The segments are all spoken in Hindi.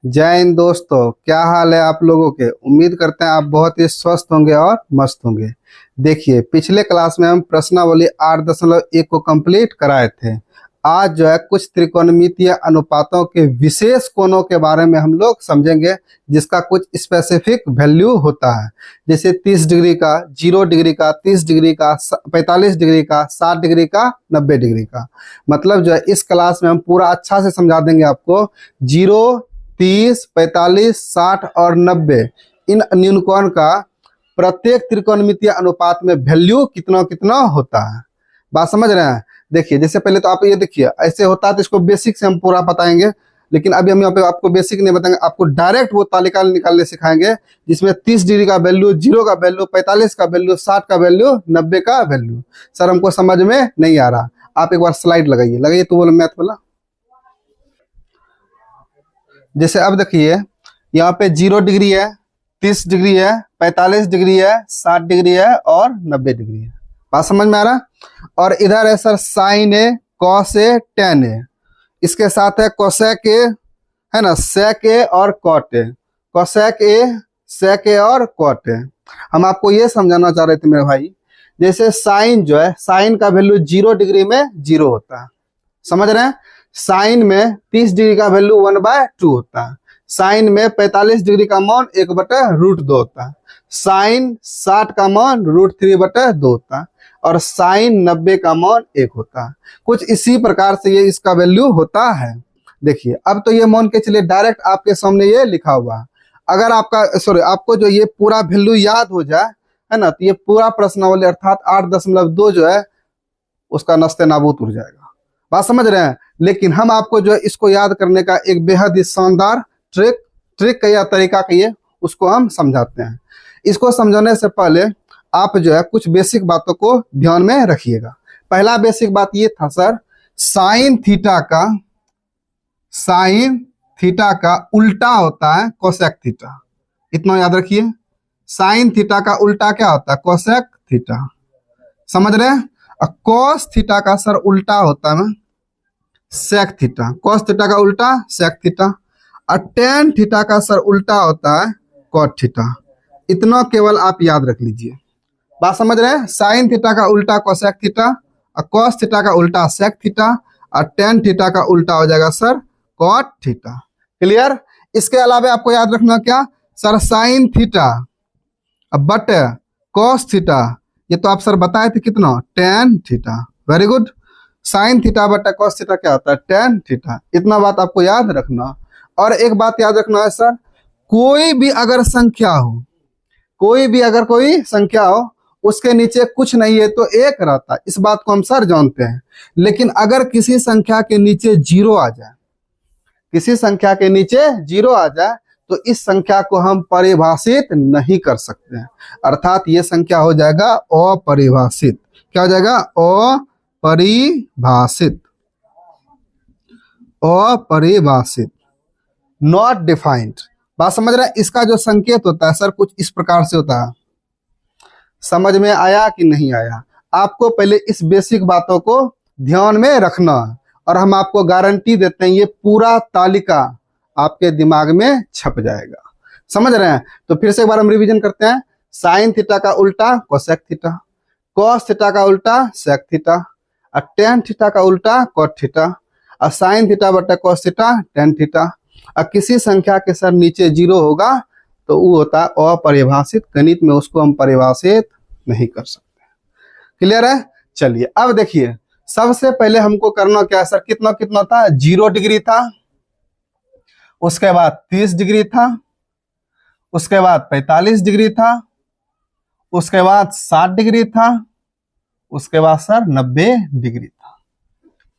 जय हिंद दोस्तों, क्या हाल है आप लोगों के। उम्मीद करते हैं आप बहुत ही स्वस्थ होंगे और मस्त होंगे। देखिए, पिछले क्लास में हम प्रश्नावली 8.1 को कंप्लीट कराए थे। आज जो है कुछ त्रिकोणमितीय अनुपातों के विशेष कोणों के बारे में हम लोग समझेंगे, जिसका कुछ स्पेसिफिक वैल्यू होता है। जैसे 30 डिग्री का, 0 डिग्री का, 30 डिग्री का, 45 डिग्री का, 60 डिग्री का, 90 डिग्री का। मतलब जो है इस क्लास में हम पूरा अच्छा से समझा देंगे आपको। 0, 30, 45, 60 और 90 इन न्यूनकोण का प्रत्येक त्रिकोणमितीय अनुपात में वैल्यू कितना कितना होता है। बात समझ रहे हैं। देखिए, जैसे पहले तो आप ये देखिए, ऐसे होता है तो इसको बेसिक से हम पूरा बताएंगे, लेकिन अभी हम यहाँ पे आपको बेसिक नहीं बताएंगे, आपको डायरेक्ट वो तालिका निकालने सिखाएंगे जिसमें 30 डिग्री का वैल्यू, 0 का वैल्यू, 45 का वैल्यू, 60 का वैल्यू, 90 का वैल्यू। सर हमको समझ में नहीं आ रहा, आप एक बार स्लाइड लगाइए, लगाइए तो बोलो मैथ वाला। जैसे अब देखिए, यहाँ पे 0 डिग्री है, 30 डिग्री है, 45 डिग्री है, 60 डिग्री है और 90 डिग्री है। बात समझ में आ रहा। और इधर है sir sign A, cos A, ten ए। इसके साथ है कोसेक ए, है ना, सेक ए और कॉट ए। कोसेक ए, सेक ए और कॉट ए। हम आपको ये समझाना चाह रहे थे मेरे भाई, जैसे साइन जो है, साइन का वैल्यू 0 डिग्री में 0 होता है, समझ रहे हैं। साइन में 30 डिग्री का वैल्यू 1/2 होता है। साइन में 45 डिग्री का मान 1/√2 होता है। साइन 60 का मान √3/2 होता है। और साइन 90 का मान 1 होता है। कुछ इसी प्रकार से ये इसका वैल्यू होता है। देखिए, अब तो ये मान के चलिए डायरेक्ट आपके सामने ये लिखा हुआ है। अगर आपको जो ये पूरा वैल्यू याद हो जाए, है ना, तो ये पूरा प्रश्नावली अर्थात 8.2 जो है उसका नस्ते नाबूद उड़ जाएगा। बात समझ रहे हैं। लेकिन हम आपको जो है इसको याद करने का एक बेहद ही शानदार ट्रिक या तरीका कहिए, उसको हम समझाते हैं। इसको समझाने से पहले आप जो है कुछ बेसिक बातों को ध्यान में रखिएगा। पहला बेसिक बात ये था सर, साइन थीटा का उल्टा होता है कोसेक थीटा। इतना याद रखिए, साइन थीटा का उल्टा क्या होता है, कोसेक थीटा। समझ रहे हैं। कॉस थीटा का सर उल्टा होता है ना सेक थीटा। कॉस थीटा का उल्टा सेक थीटा। और टेन थीटा का सर उल्टा होता है कॉट थीटा। इतना केवल आप याद रख लीजिए। बात समझ रहे हैं। साइन थीटा का उल्टा कोसेक थीटा, और कॉस थीटा का उल्टा सेक थीटा, और टेन थीटा का उल्टा हो जाएगा सर कॉट थीटा। क्लियर। इसके अलावा आपको याद रखना क्या sir, sine theta but cos theta, ये तो आप सर बताए थे कितना, tan theta. Very good. Sine theta बटा कॉस थीटा क्या होता है, टेन थीटा। इतना बात आपको याद रखना। और एक बात याद रखना है सर, कोई भी अगर कोई संख्या हो, उसके नीचे कुछ नहीं है तो एक रहता है। इस बात को हम सर जानते हैं। लेकिन अगर किसी संख्या के नीचे 0 आ जाए, तो इस संख्या को हम परिभाषित नहीं कर सकते हैं। अर्थात ये संख्या हो जाएगा अपरिभाषित। क्या हो जाएगा, अपरिभाषित, नॉट डिफाइंड। बात समझ रहे हैं। इसका जो संकेत होता है सर कुछ इस प्रकार से होता है। समझ में आया कि नहीं आया। आपको पहले इस बेसिक बातों को ध्यान में रखना, और हम आपको गारंटी देते हैं ये पूरा तालिका आपके दिमाग में छप जाएगा। समझ रहे हैं। तो फिर से एक बार हम रिवीजन करते हैं। साइन थीटा का उल्टा कोसेक थीटा, कॉस थीटा का उल्टा सेक थीटा, और टेन थीटा का उल्टा कॉट थीटा, और साइन थीटा बटा कॉस थीटा टेन थीटा। और किसी संख्या के सर नीचे 0 होगा तो वो होता है अपरिभाषित। गणित में उसको हम परिभाषित नहीं कर सकते। क्लियर है। चलिए अब देखिए, सबसे पहले हमको करना क्या है सर, कितना कितना था, 0 डिग्री था, उसके बाद 30 डिग्री था, उसके बाद 45 डिग्री था, उसके बाद 60 डिग्री था, उसके बाद सर 90 डिग्री था।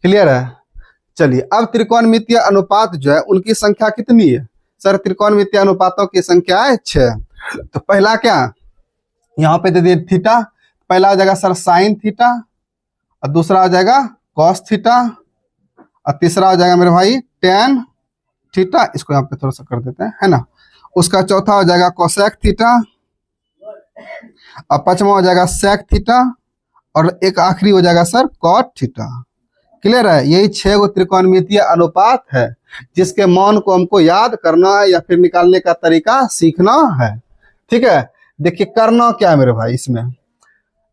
क्लियर है। चलिए अब त्रिकोणमितीय अनुपात जो है उनकी संख्या कितनी है सर, त्रिकोणमितीय अनुपातों की संख्या है 6। तो पहला क्या, यहाँ पे दे दिए थीटा। पहला हो जाएगा सर साइन थीटा, और दूसरा हो जाएगा कॉस थीटा, और तीसरा हो जाएगा मेरे भाई टेन थीटा। इसको यहाँ पे थोड़ा सा कर देते हैं, है ना। उसका चौथा हो जाएगा कोसेक थीटा, और पांचवा हो जाएगा सेक थीटा, और एक आखिरी हो जाएगा सर कॉट थीटा। क्लियर है? यही 6 गो त्रिकोणमितीय अनुपात है जिसके मान को हमको याद करना है या फिर निकालने का तरीका सीखना है। ठीक है, देखिए करना क्या है मेरे भाई, इसमें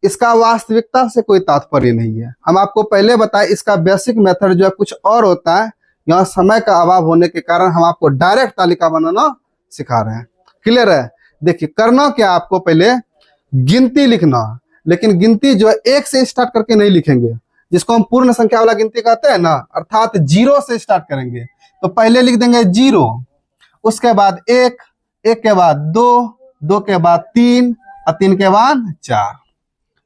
इसका वास्तविकता से कोई तात्पर्य नहीं है। हम आपको पहले बताए इसका बेसिक मेथड जो है कुछ और होता है। यहाँ समय का अभाव होने के कारण हम आपको डायरेक्ट तालिका बनाना सिखा रहे हैं। क्लियर है? देखिए करना क्या, आपको पहले गिनती लिखना, लेकिन गिनती जो है 1 से स्टार्ट करके नहीं लिखेंगे, जिसको हम पूर्ण संख्या वाला गिनती कहते हैं ना, अर्थात 0 से स्टार्ट करेंगे। तो पहले लिख देंगे 0, उसके बाद 1, 1 के बाद 2, 2 के बाद 3 और 3 के बाद 4।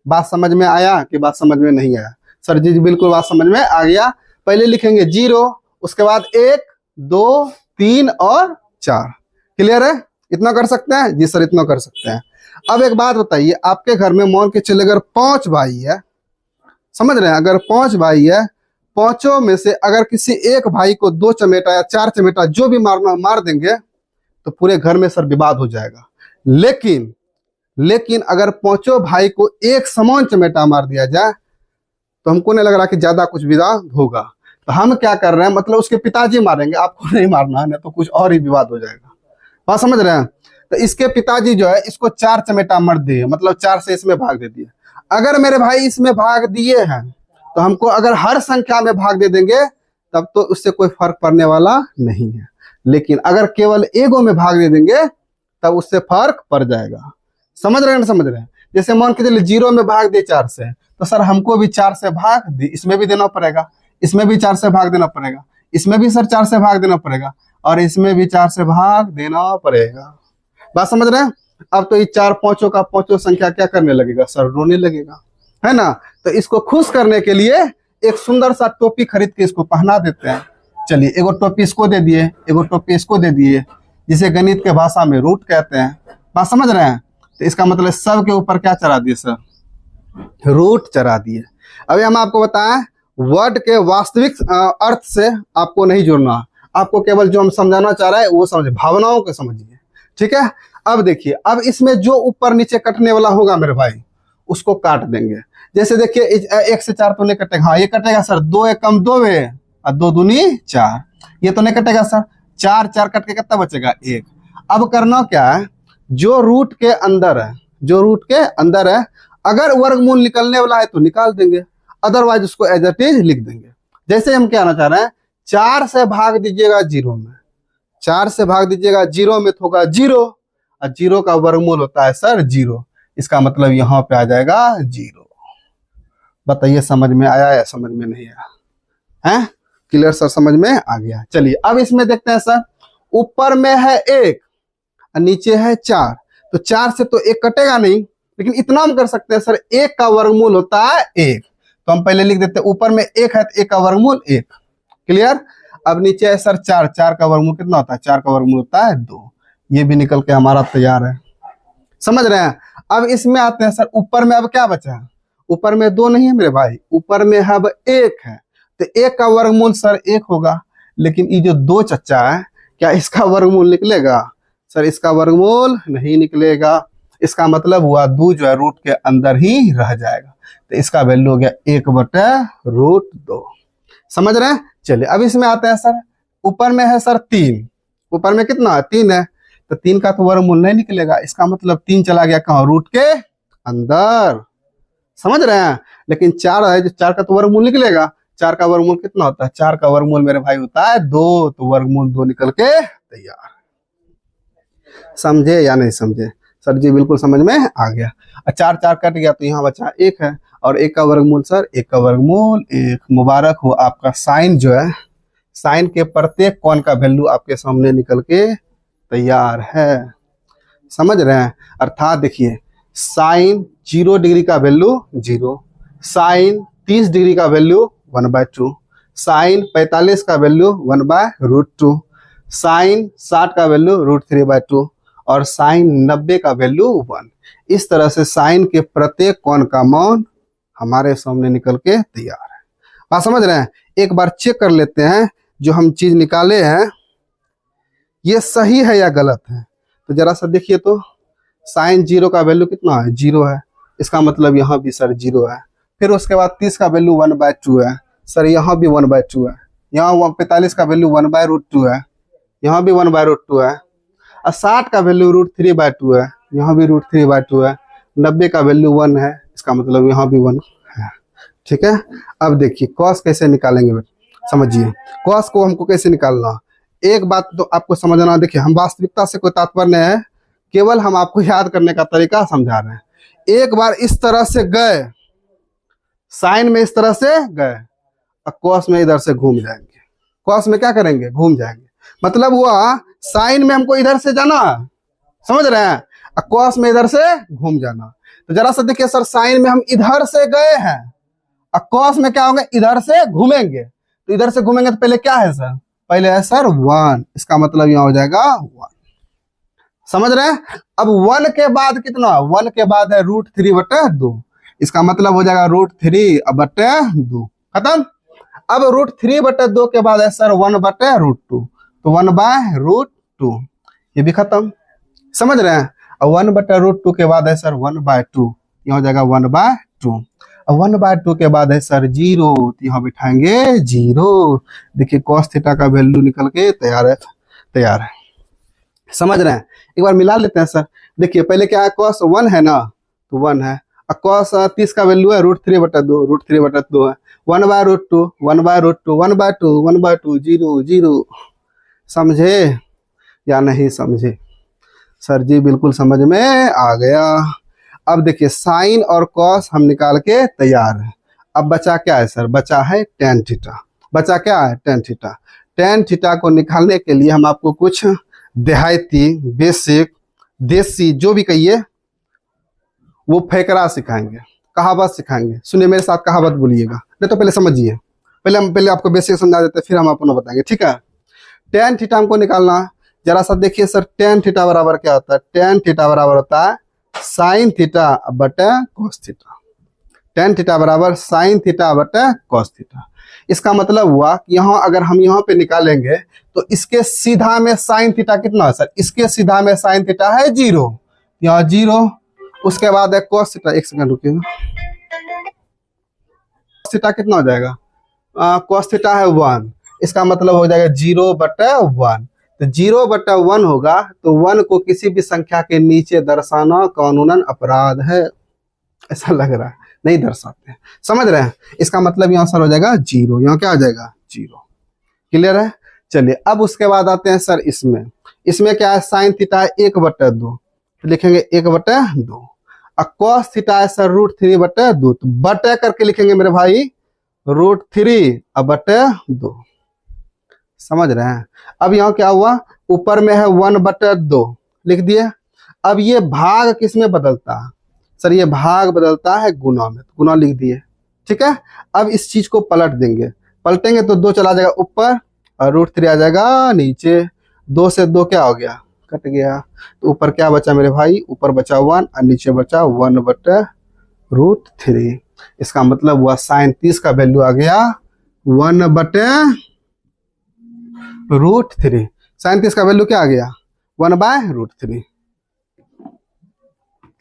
बात समझ में आया कि बात समझ में नहीं आया? सर जी बिल्कुल बात समझ में आ गया। पहले लिखेंगे 0, उसके बाद 1, 2, 3 और 4। क्लियर है? इतना कर सकते हैं? जी सर इतना कर सकते हैं। अब एक बात बताइए, आपके घर में मान के चले अगर 5 भाई है, समझ रहे हैं, अगर 5 भाई है, पांचों में से अगर किसी एक भाई को 2 चमेटा या 4 चमेटा जो भी मारना मार देंगे तो पूरे घर में सर विवाद हो जाएगा। लेकिन अगर पांचों भाई को एक समान चमेटा मार दिया जाए तो हमको नहीं लग रहा कि ज्यादा कुछ विवाद होगा। तो हम क्या कर रहे हैं, मतलब उसके पिताजी मारेंगे, आपको नहीं मारना है, नहीं तो कुछ और ही विवाद हो जाएगा। बात समझ रहे हैं? तो इसके पिताजी जो है इसको 4 चमेटा मार दिए, मतलब 4 से इसमें भाग दे दिए। अगर मेरे भाई इसमें भाग दिए हैं तो हमको अगर हर संख्या में भाग दे देंगे तब तो उससे कोई फर्क पड़ने वाला नहीं है, लेकिन अगर केवल एगो में भाग दे देंगे तब उससे फर्क पड़ जाएगा। समझ रहे हैं ना? समझ रहे हैं? जैसे मान के चलिए 0 में भाग दे 4 से, तो सर हमको भी 4 से भाग दे, इसमें भी देना पड़ेगा, इसमें भी 4 से भाग देना पड़ेगा, इसमें भी सर 4 से भाग देना पड़ेगा, और इसमें भी 4 से भाग देना पड़ेगा। बात समझ रहे हैं? अब तो ये 4 पांचों का पांचों संख्या क्या करने लगेगा सर? रोने लगेगा, है ना? तो इसको खुश करने के लिए एक सुंदर सा टोपी खरीद के इसको पहना देते हैं। चलिए एगो टोपी इसको दे दिए, एगो टोपी इसको दे दिए, जिसे गणित के भाषा में रूट कहते हैं। बात समझ रहे हैं? तो इसका मतलब सब के ऊपर क्या चढ़ा दिए सर? रूट चढ़ा दिए। अभी हम आपको बताएं वर्ड के वास्तविक अर्थ से आपको नहीं जुड़ना, आपको केवल जो हम समझाना चाह रहे हैं वो समझे, भावनाओं को समझिए। ठीक है? अब देखिए, अब इसमें जो ऊपर नीचे कटने वाला होगा मेरे भाई उसको काट देंगे। जैसे देखिए 1 से 4 तो नहीं कटेगा, हाँ ये कटेगा सर, 2 एक कम 2 वे और 2 दूनी 4, ये तो नहीं कटेगा सर। 4 4 कट के कितना बचेगा? 1। अब करना क्या है, जो रूट के अंदर है, जो रूट के अंदर है, अगर वर्गमूल निकलने वाला है तो निकाल देंगे, अदरवाइज उसको एज इट इज लिख देंगे। जैसे हम क्या कहना चाह रहे हैं, 4 से भाग दीजिएगा 0 में, 4 से भाग दीजिएगा 0 में तो होगा 0, और 0 का वर्गमूल होता है सर 0, इसका मतलब यहाँ पे आ जाएगा 0। बताइए समझ में आया या समझ में नहीं आया? हैं? Clear sir? समझ में आ गया। चलिए अब इसमें देखते हैं सर, ऊपर में है 1 और नीचे है 4, तो 4 से तो 1 कटेगा नहीं, लेकिन इतना हम कर सकते हैं सर, 1 का वर्गमूल होता है 1, तो हम पहले लिख देते हैं ऊपर में 1 है तो 1 का वर्गमूल 1। क्लियर? अब नीचे है सर 4, 4 का वर्गमूल कितना होता है? 4 का वर्गमूल होता है 2, ये भी निकल के हमारा तैयार है। समझ रहे हैं? अब इसमें आते हैं सर, ऊपर में अब क्या बचा है? ऊपर में 2 नहीं है मेरे भाई, ऊपर में अब 1 है, तो 1 का वर्गमूल सर 1 होगा, लेकिन ये जो 2 चच्चा है क्या इसका वर्गमूल निकलेगा? सर इसका वर्गमूल नहीं निकलेगा, इसका मतलब हुआ 2 जो है रूट के अंदर ही रह जाएगा, तो इसका वैल्यू हो गया 1/√2। समझ रहे हैं? चलिए अब इसमें आते हैं सर, ऊपर में है सर 3, ऊपर में कितना है? 3 है, तो 3 का तो वर्गमूल नहीं निकलेगा, इसका मतलब 3 चला गया कहाँ? रूट के अंदर। समझ रहे हैं? लेकिन 4 है, जो 4 का तो वर्गमूल निकलेगा, 4 का वर्गमूल कितना होता है? 4 का वर्गमूल मेरे भाई होता है 2, तो वर्गमूल 2 निकल के तैयार। समझे या नहीं समझे? सर जी बिल्कुल समझ में आ गया। 4 4 कट गया तो यहाँ बचा 1 है, और 1 का वर्गमूल सर 1 का वर्गमूल 1। मुबारक हो आपका साइन जो है, साइन के प्रत्येक कोण का वैल्यू आपके सामने निकल के तैयार है। समझ रहे हैं? अर्थात देखिए साइन 0 डिग्री का वैल्यू 0, साइन 30 डिग्री का वैल्यू 1/2, साइन 45 का वैल्यू 1/√2, साइन 60 का वैल्यू √3/2, और साइन 90 का वैल्यू 1। इस तरह से साइन के प्रत्येक कोण का मान हमारे सामने निकल के तैयार है। बात समझ रहे हैं? एक बार चेक कर लेते हैं जो हम चीज निकाले हैं ये सही है या गलत है। तो जरा सा देखिए तो, साइन 0 का वैल्यू कितना है? 0 है, इसका मतलब यहाँ भी सर 0 है। फिर उसके बाद 30 का वैल्यू 1/2 है, सर यहाँ भी 1/2 है, यहाँ 45 का वैल्यू 1/√2 है, यहाँ भी 1/√2 है, और 60 का वैल्यू √3/2 है, यहाँ भी √3/2 है, 90 का वैल्यू 1 है, इसका मतलब यहाँ भी 1 है। ठीक है, अब देखिए कॉस कैसे निकालेंगे, समझिए कॉस को हमको कैसे निकालना। एक बात तो आपको समझना, देखिए हम वास्तविकता से कोई तात्पर्य नहीं है, केवल हम आपको याद करने का तरीका समझा रहे हैं। एक बार इस तरह से गए, साइन में इस तरह से गए, और कॉस में इधर से घूम जाएंगे। कॉस में क्या करेंगे, घूम जाएंगे, मतलब हुआ साइन में हमको इधर से जाना, समझ रहे हैं, और कॉस में इधर से घूम जाना। तो जरा सा देखिए सर, साइन में हम इधर से गए हैं, और कॉस में क्या होंगे, इधर से घूमेंगे। तो इधर से घूमेंगे तो पहले क्या है सर, पहले है सर 1, इसका मतलब यहाँ हो जाएगा 1, समझ रहे हैं। अब 1 के बाद कितना, 1 के बाद है √3/2, इसका मतलब हो जाएगा √3/2, खत्म। अब √3/2 के बाद है सर 1/√2, तो 1/√2, ये भी खत्म, समझ रहे हैं। और 1/√2 के बाद है सर 1/2, यहाँ हो जाएगा 1/2, और 1/2 के बाद है सर 0, तो यहाँ बिठाएंगे 0। देखिए cos थीटा का वैल्यू निकल के तैयार है, तैयार है, समझ रहे हैं। एक बार मिला लेते हैं सर, देखिए पहले क्या है, cos 1 है ना, तो 1 है, और cos 30 का वैल्यू है √3/2, √3/2 है, 1/√2, 1/√2, 1/2, 1/2, 0, 0। समझे या नहीं समझे सर जी, बिल्कुल समझ में आ गया। अब देखिए साइन और कॉस हम निकाल के तैयार है। अब बचा क्या है सर, बचा है tan थीटा, बचा क्या है, tan थीटा। tan थीटा को निकालने के लिए हम आपको कुछ देहाती, बेसिक, देसी, जो भी कहिए वो फैकरा सिखाएंगे, कहावत सिखाएंगे। सुनिए मेरे साथ, कहावत बोलिएगा, नहीं तो पहले समझिए, पहले आपको बेसिक समझा देते, फिर हम आपको बताएंगे, ठीक है। tan थीटा हमको निकालना है, जरा सा देखिए सर, tan थीटा बराबर क्या होता है, tan थीटा बराबर होता है साइन थीटा बटे कॉस थीटा। tan थीटा बराबर साइन थीटा बटे कॉस थीटा। इसका मतलब हुआ कि यहाँ अगर हम यहाँ पे निकालेंगे तो इसके सीधा में साइन थीटा कितना है सर, इसके सीधा में साइन थीटा है 0, यहाँ 0, उसके बाद है कॉस थीटा, एक सेकंड रुकिएगा, थीटा कितना हो जाएगा, कॉस थीटा है 1, इसका मतलब हो जाएगा 0/1। तो 0/1 होगा, तो 1 को किसी भी संख्या के नीचे दर्शाना कानूनन अपराध है, ऐसा लग रहा है, नहीं दर्शाते हैं, समझ रहे हैं। इसका मतलब यहाँ सर हो जाएगा 0, यहाँ क्या हो जाएगा 0, क्लियर है। चलिए अब उसके बाद आते हैं सर इसमें क्या है, साइन थीटा है 1/2, तो लिखेंगे 1/2, और कॉस थीटा है सर √3/2, तो बटे करके लिखेंगे मेरे भाई √3/2, समझ रहे हैं। अब यहाँ क्या हुआ, ऊपर में है 1/2 लिख दिए। अब ये भाग किस में बदलता है सर, ये भाग बदलता है गुना में, गुना लिख दिए, ठीक है। अब इस चीज को पलट देंगे, पलटेंगे तो 2 चला जाएगा ऊपर और √3 आ जाएगा नीचे, 2 से 2 क्या हो गया, कट गया, तो ऊपर क्या बचा मेरे भाई, ऊपर बचा 1 और नीचे बचा 1/√3। इसका मतलब हुआ साइन 30 का वैल्यू आ गया 1/√3। साइन 30 का वैल्यू क्या आ गया, 1/√3,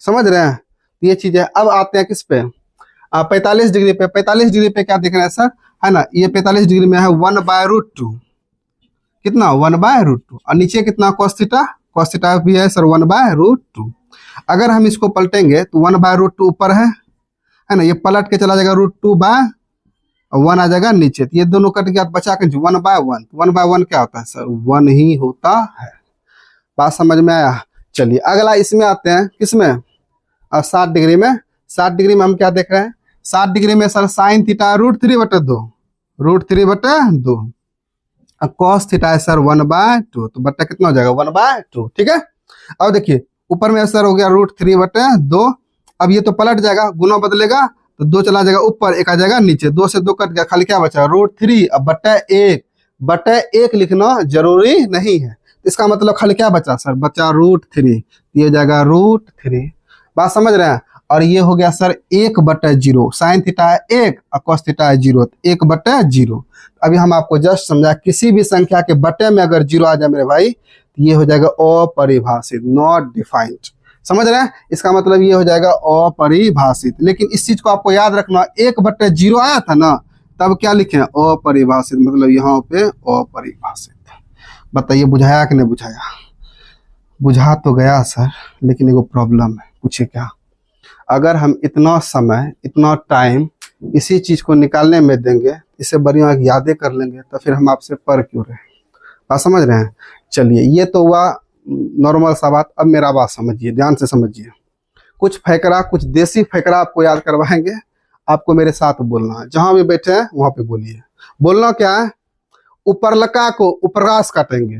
समझ रहे हैं। ये चीज है। अब आते हैं किस पे, 45 डिग्री पे। 45 डिग्री पे क्या देख रहे हैं सर, है ना, ये 45 डिग्री में है 1/√2, कितना 1/√2, और नीचे कितना cos थीटा, cos थीटा भी है सर 1/√2। अगर हम इसको पलटेंगे तो 1/√2 ऊपर है ना, ये पलट के चला जाएगा √2/1 आ जाएगा नीचे, तो ये दोनों कट गया, बचा के 1/1। 1/1 क्या होता है सर, 1 ही होता है। बात समझ में आया। चलिए अगला इसमें आते हैं, किसमें, 60 डिग्री में। 60 डिग्री में हम क्या देख रहे हैं, 60 डिग्री में sir sine theta √3/2, √3/2, cos theta है सर 1/2, तो बट्टा कितना हो जाएगा 1/2, ठीक है। अब देखिए ऊपर में सर हो गया √3/2, अब ये तो पलट जाएगा, गुना बदलेगा, तो 2 चला जाएगा ऊपर, 1 आ जाएगा नीचे, 2 से 2 कट गया, खाली क्या बचा √3। अब बट्टा 1 लिखना जरूरी नहीं है, इसका मतलब खाली क्या बचा सर, बचा √3, ये जाएगा √3। बात समझ रहे हैं। और ये हो गया सर 1/0, साइन थीटा है 1 और कॉस थीटा है 0, 1/0। अभी हम आपको जस्ट समझा, किसी भी संख्या के बटे में अगर 0 आ जाए मेरे भाई, तो ये हो जाएगा अपरिभाषित, नॉट डिफाइंड, समझ रहे हैं। इसका मतलब ये हो जाएगा अपरिभाषित। लेकिन इस चीज को आपको याद रखना, 1/0 आया था ना, तब क्या लिखें, अपरिभाषित, मतलब यहाँ पे अपरिभाषित। बताइए बुझाया कि नहीं बुझाया? बुझा तो गया सर, लेकिन एगो प्रॉब्लम है। पूछिए क्या? अगर हम इतना समय इतना टाइम इसी चीज को निकालने में देंगे, इसे बढ़िया यादें कर लेंगे, तो फिर हम आपसे पर क्यों रहे? बात समझ रहे हैं? चलिए, ये तो हुआ नॉर्मल सा बात। अब मेरा बात समझिए, ध्यान से समझिए। कुछ फैकरा, कुछ देसी फैकरा आपको याद करवाएंगे। आपको मेरे साथ बोलना है, जहां भी बैठे हैं वहां पे बोलिए। बोलना क्या है? ऊपरलका को उपरकाश काटेंगे,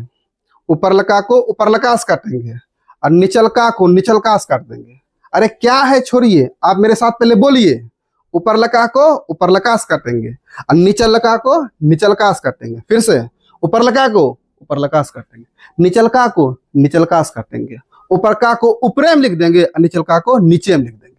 ऊपरलका को उपरलकाश काटेंगे, और निचलका को निचलकाश काट देंगे। अरे क्या है, छोड़िए, आप मेरे साथ पहले बोलिए। ऊपरलका को ऊपरलकाश काटेंगे और निचलका को निचलकाश काटेंगे। फिर से, ऊपरलका को ऊपरलकाश काटेंगे, निचलका को निचलकाश काटेंगे, ऊपरका को ऊपरे में लिख देंगे और निचलका को नीचे में लिख देंगे।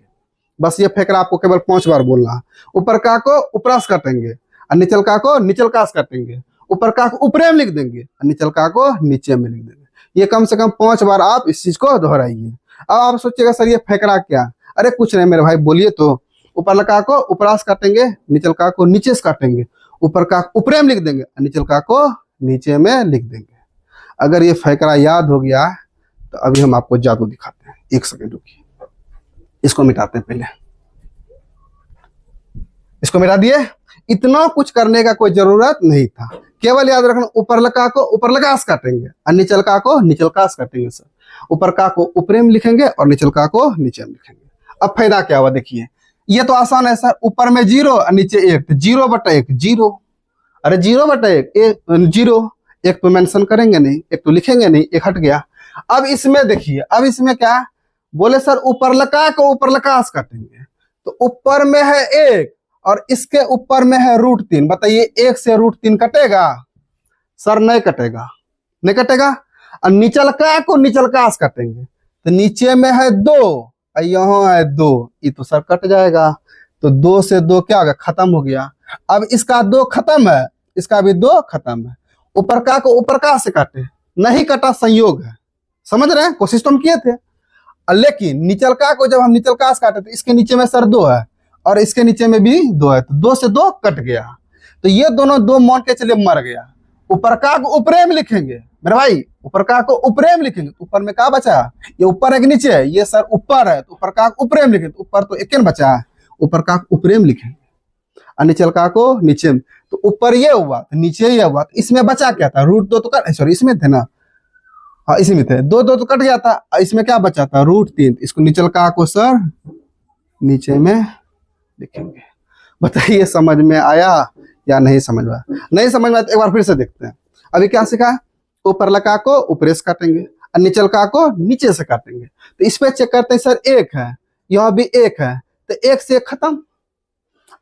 बस ये फैकरा आपको केवल 5 बार बोलना है। ऊपरका को उपराश काटेंगे और निचलका को निचलकाश काटेंगे, ऊपरका को ऊपरे में लिख देंगे और निचलका को नीचे में लिख देंगे। ये कम से कम 5 बार आप इस चीज को दोहराइए। अब आप सोचिएगा सर ये फैकरा क्या? अरे कुछ नहीं मेरे भाई, बोलिए तो। ऊपरलका को उपराश काटेंगे, निचलका को नीचे से काटेंगे, ऊपरका को ऊपरे में लिख देंगे और निचलका को नीचे में लिख देंगे। अगर ये फैकरा याद हो गया तो अभी हम आपको जादू दिखाते हैं। 1 सेकंड रुकिए, इसको मिटाते हैं पहले। इसको मिटा दिए। इतना कुछ करने का कोई जरूरत नहीं था। केवल याद रखना, ऊपरलका को ऊपरलकाश काटेंगे और निचलका को निचलकाश काटेंगे सर। ऊपरका को ऊपरे में लिखेंगे और निचलका को नीचे में लिखेंगे। अब फायदा क्या हुआ देखिए, ये तो आसान है सर। ऊपर में 0 और नीचे 1, तो 0/1 0। अरे 0/1 0, एक तो मेंशन करेंगे नहीं, एक तो लिखेंगे नहीं, एक हट गया। अब इसमें देखिए, अब इसमें क्या बोले सर, ऊपरलका को ऊपरलकाश काटेंगे, तो ऊपर में है 1 और इसके ऊपर में है √3। बताइए 1 से √3 कटेगा? सर नहीं कटेगा, नहीं कटेगा। और निचलका को निचलकाश काटेंगे, तो नीचे में है 2 और यहाँ है 2, ये तो सर कट जाएगा। तो 2 से 2 क्या होगा? खत्म हो गया। अब इसका 2 खत्म है, इसका भी 2 खत्म है। ऊपरका को ऊपरकाश से काटे, नहीं कटा, संयोग है। समझ रहे हैं? कोशिश तो हम किए थे। लेकिन निचलका को जब हम निचलकाश काटे तो इसके नीचे में सर 2 है और इसके नीचे में भी 2 है, तो 2 से 2 कट गया। तो ये दोनों 2 मान के चलिए मर गया। ऊपरका को ऊपरे में लिखेंगे मेरे भाई, ऊपरका को ऊपरे में लिखेंगे, तो ऊपर में क्या बचा? ये ऊपर है कि नीचे है? ये सर ऊपर है, तो ऊपरका को ऊपरे में लिखेंगे, तो ऊपर तो एक बचा है, ऊपरका को ऊपरे में लिखेंगे और निचलका को नीचे में। तो ऊपर ये हुआ तो नीचे ये हुआ, तो इसमें बचा क्या था? √2 तो कट, सॉरी इसमें थे ना, हाँ इसी में थे, 2 2 तो कट गया था। इसमें क्या बचा था? √3। इसको निचलका को सर नीचे में लिखेंगे। बताइए समझ में आया या नहीं समझ में आया? नहीं समझ में आया तो एक बार फिर से देखते हैं। अभी क्या सीखा? ऊपरलका को ऊपरे से काटेंगे और निचलका को नीचे से काटेंगे। तो इस पे चेक करते हैं सर, 1 है, यहाँ भी 1 है, तो 1 से 1 खत्म।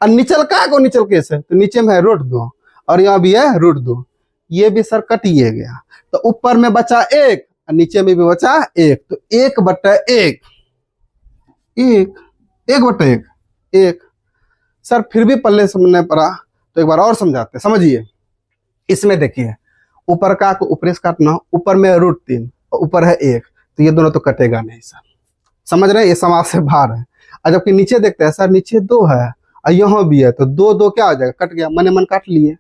और निचलका को निचलके से, तो नीचे में है √2 और यहाँ भी है √2, ये भी सर कटिए गया। तो ऊपर में बचा 1 और नीचे में भी बचा 1, तो 1/1 1/1 1। सर फिर भी पल्ले समझने पड़ा, तो एक बार और समझाते, समझिए। इसमें देखिए, ऊपरका को ऊपरे से काटना, ऊपर में √3 और ऊपर है 1, तो ये दोनों तो कटेगा नहीं सर। समझ रहे हैं? ये समाज से बाहर है। और जबकि नीचे देखते हैं सर, नीचे 2 है और यहाँ भी है, तो 2 2 क्या हो जाएगा? कट गया, मने मन काट लिए।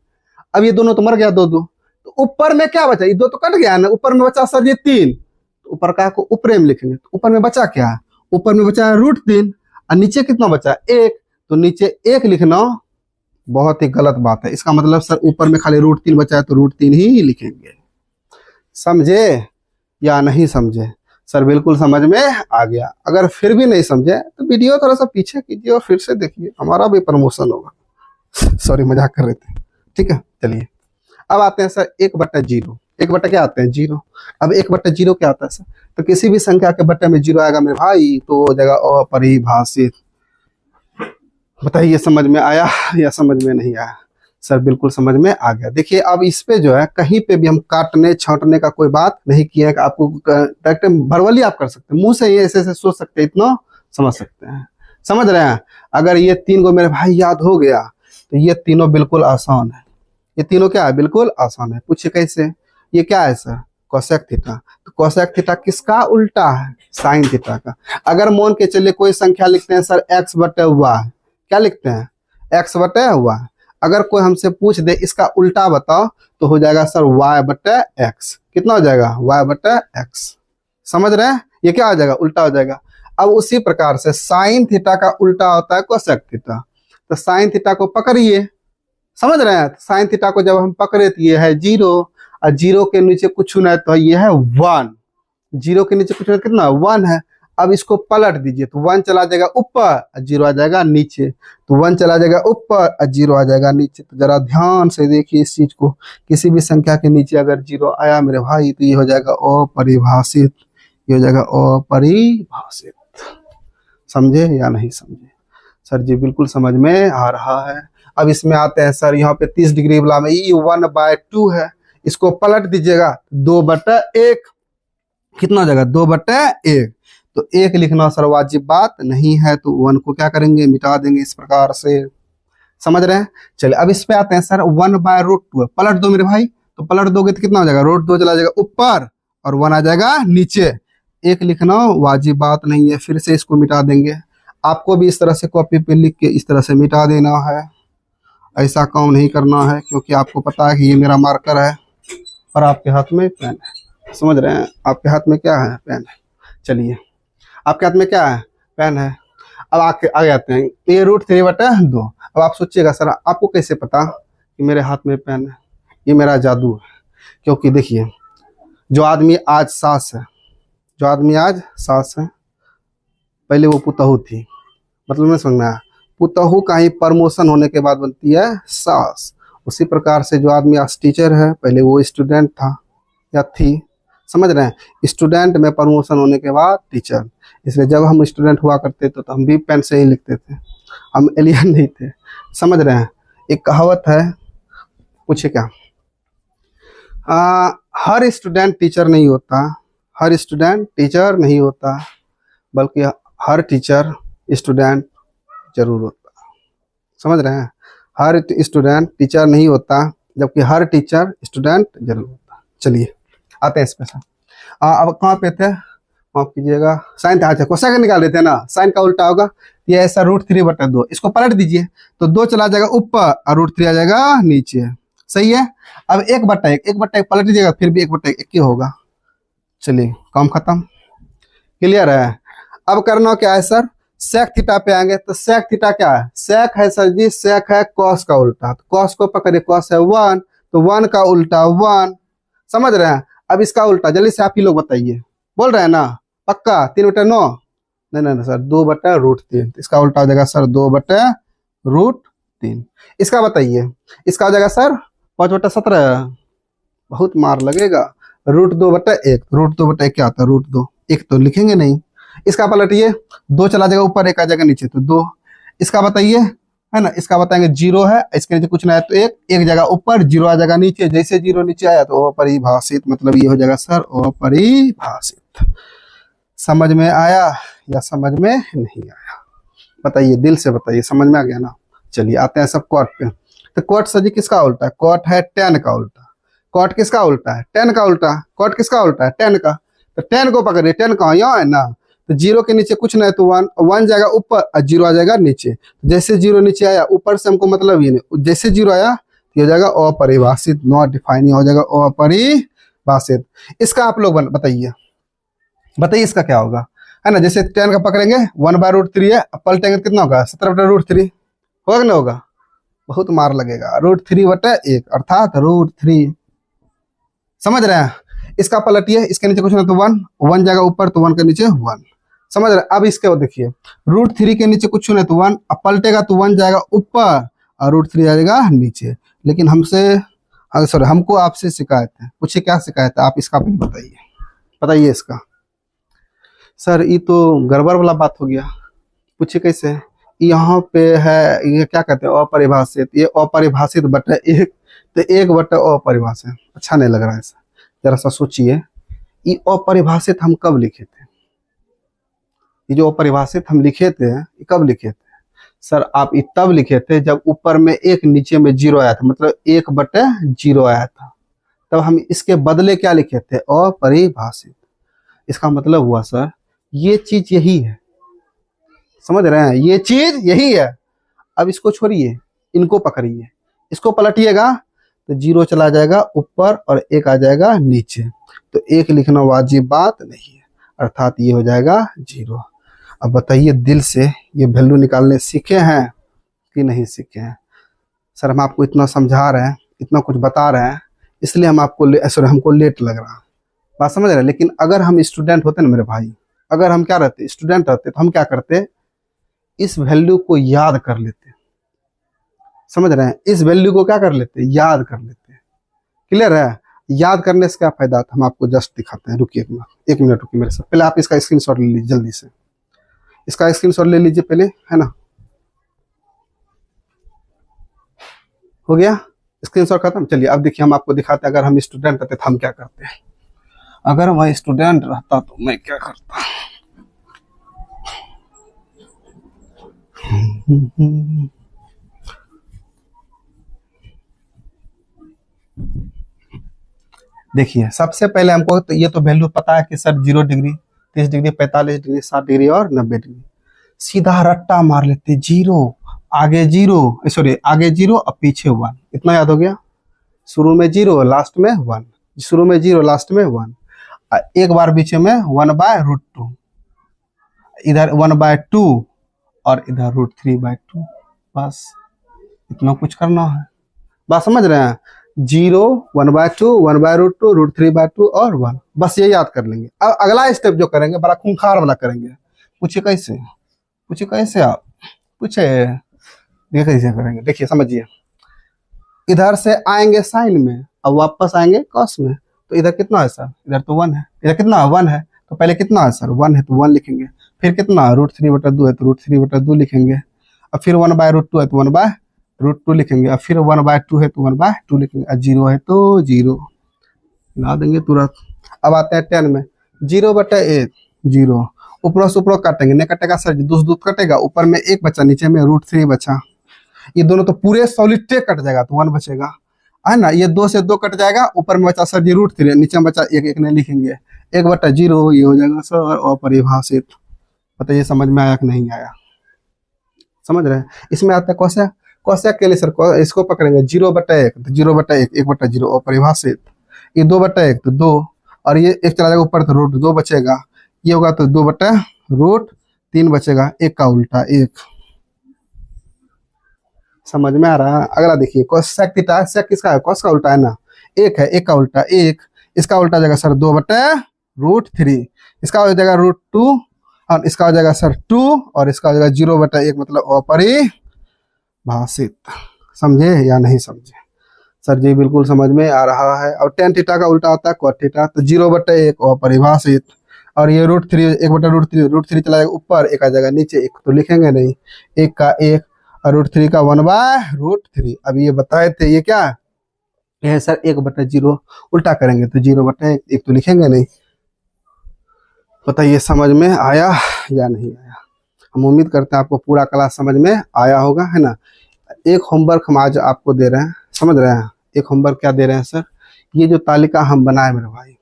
अब ये दोनों तो मर गया 2 2, तो ऊपर में क्या बचा? ये 2 तो कट गया ना, ऊपर में बचा सर ये 3, तो ऊपरका को ऊपरे में लिखेंगे, तो ऊपर में बचा क्या? ऊपर में बचा है √3 और नीचे कितना बचा? 1, तो नीचे 1 लिखना बहुत ही गलत बात है। इसका मतलब सर वीपर में खाली √3 बचा है तो √3 ही लिखेंगे। समझे या नहीं समझे? सर बिल्कुल समझ में आ गया। अगर फिर भी नहीं समझे तो वीडियो थोड़ा सा पीछे कीजिए और फिर से देखिए, हमारा भी प्रमोशन होगा। सॉरी मजाक कर रहे थे, ठीक है। चलिए अब आते हैं सर 1/0। 1 क्या आते हैं? 0। अब 1/0 क्या आता है सर? तो किसी भी संख्या के बट्टे में 0 आएगा मेरे भाई तो हो जाएगा अपरिभाषित। बताइए समझ में आया या समझ में नहीं आया? सर बिल्कुल समझ में आ गया। देखिए अब इस पे जो है कहीं पे भी हम काटने छांटने का कोई बात नहीं किया है। आपको डायरेक्ट भरवली आप कर सकते हैं, मुंह से ही ऐसे ऐसे सोच सकते हैं, इतना समझ सकते हैं। समझ रहे हैं? अगर ये 3 को मेरे भाई याद हो गया तो ये तीनों बिल्कुल आसान है। ये तीनों क्या है? बिल्कुल आसान है। पूछिए कैसे? ये क्या है सर? Cosec theta. तो कोसेक थीटा किसका उल्टा है? साइन थीटा का। अगर मान के चलिए कोई संख्या लिखते हैं सर x/y, क्या लिखते हैं? x/y। अगर कोई हमसे पूछ दे इसका उल्टा बताओ तो हो जाएगा सर y बटे एक्स। कितना हो जाएगा? y बटे एक्स। समझ रहे हैं? ये क्या हो जाएगा? उल्टा हो जाएगा। अब उसी प्रकार से साइन थीटा का उल्टा होता है कोसेक थीटा। तो साइन थीटा को पकड़िए, समझ रहे हैं? साइन थीटा को जब हम पकड़े तो ये है 0 और 0 के नीचे कुछ नहीं तो ये है 1। 0 के नीचे कुछ नहीं, कितना? 1 है। अब इसको पलट दीजिए तो 1 चला जाएगा ऊपर और 0 आ जाएगा नीचे। तो 1 चला जाएगा ऊपर और 0 आ जाएगा नीचे। तो जरा ध्यान से देखिए इस चीज को, किसी भी संख्या के नीचे अगर 0 आया मेरे भाई तो ये हो जाएगा अपरिभाषित। ये हो जाएगा अपरिभाषित। समझे या नहीं समझे? सर जी बिल्कुल समझ में आ रहा है। अब इसमें आते हैं सर, यहाँ पे 30 डिग्री वाला में ये 1/2 है, इसको पलट दीजिएगा 2/1। कितना हो जाएगा? 2/1। तो 1 लिखना सर वाजिब बात नहीं है, तो 1 को क्या करेंगे? मिटा देंगे इस प्रकार से। समझ रहे हैं? चलिए अब इस पे आते हैं सर, 1/√2 है, पलट दो मेरे भाई। तो पलट दोगे तो कितना हो जाएगा? √2 चला जाएगा ऊपर और 1 आ जाएगा नीचे। 1 लिखना वाजिब बात नहीं है, फिर से इसको मिटा देंगे। आपको भी इस तरह से कॉपी पे लिख के इस तरह से मिटा देना है। ऐसा काम नहीं करना है, क्योंकि आपको पता है कि ये मेरा मार्कर है और आपके हाथ में पेन है। समझ रहे हैं? आपके हाथ में क्या है? पेन है। चलिए आपके हाथ में क्या है? पेन है। अब आगे आते हैं, ये √3/2। अब आप सोचिएगा सर आपको कैसे पता कि मेरे हाथ में पेन है? ये मेरा जादू है। क्योंकि देखिए जो आदमी आज सास है, जो आदमी आज सास है, पहले वो पुतहू थी। मतलब में समझना है, पुतहू का ही प्रमोशन होने के बाद बनती है सास। उसी प्रकार से जो आदमी आज टीचर है, पहले वो स्टूडेंट था या थी। समझ रहे हैं? स्टूडेंट में प्रमोशन होने के बाद टीचर। इसलिए जब हम स्टूडेंट हुआ करते थे तो हम भी पेन से ही लिखते थे, हम एलियन नहीं थे। समझ रहे हैं? एक कहावत है, पूछे क्या? हर स्टूडेंट टीचर नहीं होता, हर स्टूडेंट टीचर नहीं होता, बल्कि हर टीचर स्टूडेंट जरूर होता। समझ रहे हैं? हर स्टूडेंट टीचर नहीं होता, जबकि हर टीचर स्टूडेंट जरूर होता। चलिए आते हैं इस पे सर। अब कहाँ पे थे? माफ कीजिएगा, साइन था। क्वेश्चन का निकाल लेते हैं ना, साइन का उल्टा होगा ये ऐसा √3/2। इसको पलट दीजिए तो 2 चला जाएगा ऊपर और √3 आ जाएगा नीचे। सही है? अब 1/1, 1/1 पलट दीजिएगा फिर भी 1/1 ही होगा। चलिए काम खत्म। क्लियर है? अब करना क्या है सर? सेक थीटा पे आएंगे तो सेक थीटा क्या है? सेक है सर जी, सेक है कॉस का उल्टा। तो कॉस को पकड़िए, कॉस है 1, तो 1 का उल्टा 1। समझ रहे हैं? अब इसका उल्टा जल्दी से आप ही लोग बताइए। बोल रहे हैं ना? पक्का? 3/9? नहीं सर, 2/√3। इसका उल्टा हो जाएगा सर 2/√3। इसका बताइए, इसका हो जाएगा सर 5/17। बहुत मार लगेगा। √2/1, √2/1 क्या होता है? √2, 1 तो लिखेंगे नहीं। इसका पलटिए, 2 चला जाएगा ऊपर, 1 आ जाएगा नीचे, तो 2। इसका बताइए, है ना? इसका बताएंगे 0 है, इसके नीचे कुछ नहीं है तो 1 जगह ऊपर, 0 आ जाएगा नीचे। जैसे 0 नीचे आया तो अपरिभाषित, मतलब ये हो जाएगा सर अपरिभाषित। समझ में आया या समझ में नहीं आया? बताइए, दिल से बताइए, समझ में आ गया ना? चलिए आते हैं सब कॉट पे। तो कॉट सर जी किसका उल्टा है? कॉट है tan का उल्टा। कॉट किसका उल्टा है? tan का उल्टा। कॉट किसका उल्टा है? tan का। तो tan को पकड़िए, tan कहाँ? यहाँ है ना। तो 0 के नीचे कुछ नहीं तो 1 जाएगा ऊपर और 0 आ जाएगा नीचे। जैसे 0 नीचे आया, ऊपर से हमको मतलब ये नहीं, जैसे 0 आया तो हो जाएगा अपरिभाषित, नॉट डिफाइनिंग हो जाएगा अपरिभाषित। इसका आप लोग बताइए, बताइए इसका क्या होगा? है ना? जैसे tan का पकड़ेंगे 1/√3 है, पलटेंगे कितना होगा? 17/√3 होगा कि नहीं होगा? बहुत मार लगेगा। √3/1 अर्थात √3। समझ रहे हैं? इसका पलटिए, इसके नीचे कुछ ना तो 1 जाएगा ऊपर तो 1 के नीचे 1। समझ रहे हैं? अब इसके बाद देखिए, √3 के नीचे कुछ नहीं तो 1, अब पलटेगा तो 1 जाएगा ऊपर और √3 आ जाएगा नीचे। लेकिन हमको आपसे शिकायत है। पूछिए क्या शिकायत है? आप इसका बताइए, बताइए इसका। सर ये तो गड़बड़ वाला बात हो गया। पूछिए कैसे? यहाँ पे है, ये क्या कहते हैं? अपरिभाषित। ये अपरिभाषित बटे 1, तो 1/अपरिभाषित। अच्छा नहीं लग रहा है ऐसा। जरा सा सोचिए, ये अपरिभाषित हम कब लिखे थे? ये जो अपरिभाषित हम लिखे थे, ये कब लिखे थे? सर आप ये तब लिखे थे जब ऊपर में 1 नीचे में 0 आया था, मतलब 1/0 आया था। तब हम इसके बदले क्या लिखे थे? अपरिभाषित। इसका मतलब हुआ सर ये चीज यही है। समझ रहे हैं? ये चीज यही है। अब इसको छोड़िए, इनको पकड़िए। इसको पलटिएगा तो 0 चला जाएगा ऊपर और 1 आ जाएगा नीचे, तो 1 लिखना वाजिब बात नहीं है, अर्थात ये हो जाएगा 0। अब बताइए दिल से ये वैल्यू निकालने सीखे हैं कि नहीं सीखे हैं? सर हम आपको इतना समझा रहे हैं, इतना कुछ बता रहे हैं, इसलिए हम आपको सॉरी हमको लेट लग रहा है, बात समझ रहे हैं। लेकिन अगर हम स्टूडेंट होते ना मेरे भाई, अगर हम क्या रहते, स्टूडेंट रहते, तो हम क्या करते, इस वैल्यू को याद कर लेते, समझ रहे हैं, इस वैल्यू को क्या कर लेते, याद कर लेते। क्लियर है? याद करने से क्या फायदा था, हम आपको जस्ट दिखाते हैं, रुकिए एक मिनट रुकिए मेरे साथ। पहले आप इसका स्क्रीनशॉट ले लीजिए जल्दी से, इसका स्क्रीनशॉट ले लीजिए पहले, है ना। हो गया स्क्रीनशॉट खत्म। चलिए अब देखिए हम आपको दिखाते हैं, अगर हम स्टूडेंट रहते तो हम क्या करते हैं। अगर मैं स्टूडेंट रहता तो मैं क्या करता। देखिए सबसे पहले हमको तो ये तो वैल्यू पता है कि sir 0 degree, 30 degree, 45 degree, 60 degree और 90 डिग्री। सीधा रट्टा मार लेते, 0 आगे 0, सॉरी आगे 0 और पीछे 1, इतना याद हो गया। शुरू में 0 लास्ट में 1, शुरू में 0 लास्ट में 1, एक बार बीच में 1/√2, इधर 1/2 और इधर √3/2, बस इतना कुछ करना है। बात समझ रहे हैं? 0, 1/2, 1/√2, √3/2 और 1, बस ये याद कर लेंगे। अब अगला स्टेप जो करेंगे बड़ा खूंखार वाला करेंगे। पूछिए कैसे, पूछिए कैसे, आप पूछे ये कैसे करेंगे। देखिए समझिए, इधर से आएंगे साइन में और वापस आएंगे कॉस में, तो इधर कितना है सर, इधर तो 1 है, इधर कितना 1 है, तो पहले कितना है सर 1 है तो 1 लिखेंगे, फिर कितना √3/2 है तो √3/2 लिखेंगे, अब फिर 1/√2 है तो 1/√2 लिखेंगे, अब फिर 1/2 है तो 1/2 लिखेंगे, और 0 है तो 0 ला देंगे तुरंत। अब आते हैं 10 में, 0/1 0, ऊपर से ऊपर काटेंगे, नहीं कटेगा सर, दूध कटेगा, ऊपर में 1 बचा, नीचे में √3 बचा, ये दोनों तो पूरे सॉलिड कट जाएगा तो 1 बचेगा, है ना। ये 2 से 2 कट जाएगा, ऊपर में बचा सर जी √3, नीचे में बचा 1 नहीं लिखेंगे, 1/0 ये हो जाएगा सर अपरिभाषित। बताइए समझ में आया कि नहीं आया? समझ रहे हैं? इसमें आता है कौशा, कौशा के लिए सर इसको पकड़ेंगे 0/1 तो 0/1, 1/0 अपरिभाषित, ये 2/1 तो 2, और ये 1 चला जाएगा ऊपर तो √2 बचेगा, ये होगा तो 2/√3 बचेगा, 1 का उल्टा 1। समझ में आ रहा है? अगला देखिए कोसेक थीटा, सेक किसका है, कॉस का उल्टा है ना, 1 है, 1 का उल्टा 1, इसका उल्टा जाएगा सर 2/√3, इसका हो जाएगा √2 और इसका हो जाएगा सर 2 और इसका हो जाएगा 0/1 मतलब अपरिभाषित। समझे या नहीं समझे? सर जी बिल्कुल समझ में आ रहा है। और tan थीटा का उल्टा होता है cot थीटा, तो 0/1 अपरिभाषित, और ये √3 1/√3, √3 चला जाएगा ऊपर, 1 आ जाएगा नीचे, 1 तो लिखेंगे नहीं, 1 का 1 और √3 का 1/√3। अब ये बताए थे ये क्या है सर 1/0, उल्टा करेंगे तो 0/1, 1 तो लिखेंगे नहीं। बताइए समझ में आया या नहीं आया? हम उम्मीद करते हैं आपको पूरा क्लास समझ में आया होगा, है ना। एक होमवर्क हम आज आपको दे रहे हैं, समझ रहे हैं, एक होमवर्क क्या दे रहे हैं सर, ये जो तालिका हम बनाए मेरे भाई,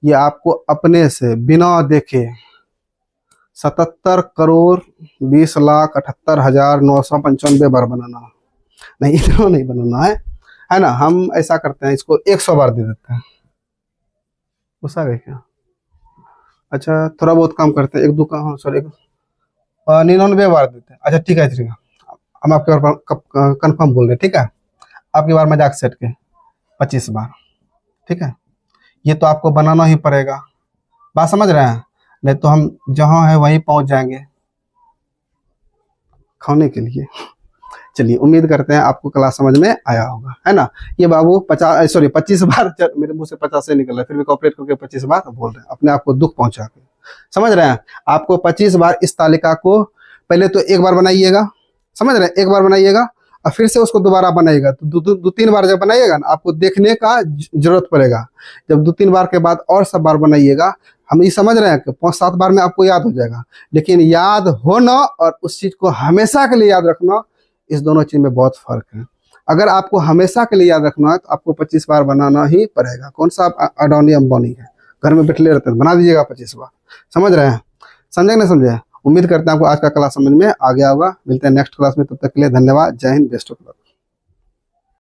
ये आपको अपने से बिना देखे 77,20,78,995 बार बनाना, नहीं इतना नहीं बनाना है ना। हम ऐसा करते हैं, इसको 100 बार दे देते हैं, गुस्सा है क्या? अच्छा थोड़ा बहुत काम करते हैं, 1 2 का, हाँ सॉरी 99 बार देते हैं। अच्छा ठीक है, ठीक है, हम आपके बार कन्फर्म बोल रहे हैं, ठीक है, आपकी बार मजाक सेट के 25 बार, ठीक है। ये तो आपको बनाना ही पड़ेगा, बात समझ रहे हैं, नहीं तो हम जहाँ है वहीं पहुंच जाएंगे खाने के लिए। चलिए उम्मीद करते हैं आपको क्लास समझ में आया होगा, है ना। ये बाबू 25 बार, मेरे मुंह से 50 से निकल रहा है, फिर भी कॉपरेट करके 25 बार बोल रहे हैं, अपने आप को दुख पहुंचा के। समझ रहे हैं? आपको 25 बार इस तालिका को पहले तो 1 बार बनाइएगा, समझ रहे हैं, 1 बार बनाइएगा और फिर से उसको दोबारा बनाइएगा, तो 2-3 बार जब बनाइएगा ना, आपको देखने का जरूरत पड़ेगा। जब 2-3 बार के बाद और सब बार बनाइएगा, हम ये समझ रहे हैं कि 5-7 बार में आपको याद हो जाएगा, लेकिन याद होना और उस चीज को हमेशा के लिए याद रखना, इस दोनों चीज में बहुत फर्क है। अगर आपको हमेशा के लिए याद रखना है तो आपको 25 बार बनाना ही पड़ेगा। कौन सा अडोनी अंबानी है, घर में बैठे रहते हैं, बना दीजिएगा 25 बार। समझ रहे हैं? समझे ना समझे? उम्मीद करते हैं आपको आज का क्लास समझ में आ गया होगा। मिलते हैं नेक्स्ट क्लास में, तब तक के लिए धन्यवाद। जय हिंद, बेस्ट ऑफ लक।